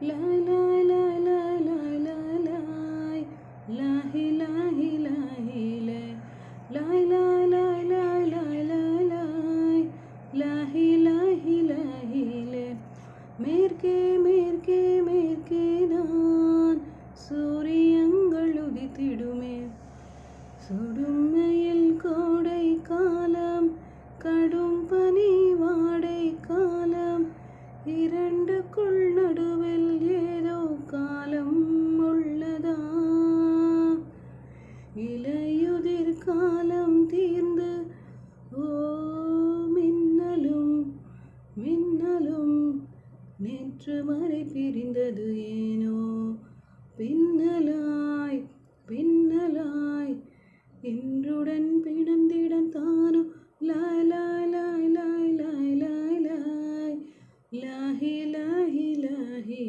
லாய் லாய் லாய் லாய் லாய் லாய் லாய் லாஹி லாஹி லாஹி லாய் லாய் லாய் லாய் லாய் லாய் லாய் லாஹி லாஹி லாஹி மேற்கே மேற்கே மேற்கே தான் சூரியங்கள் உதித்திடுமே சுடும் வெயில் கோடை காலம் கடும் பனி வாடை காலம் இரண்டுக்குள் நடுவில் ஏதோ காலம் உள்ளதா இலையுதிர் காலம் தீர்ந்து ஓ மின்னலும் மின்னலும் நேற்று வரை பிரிந்தது ஏனோ பின்னலாய் பின்னலாய் இன்றுடன் பிணந்திடம் தானோ லாய் லாய் லாய் லாய் லாய் லாய் லாய் லாஹி லாஹி லாஹி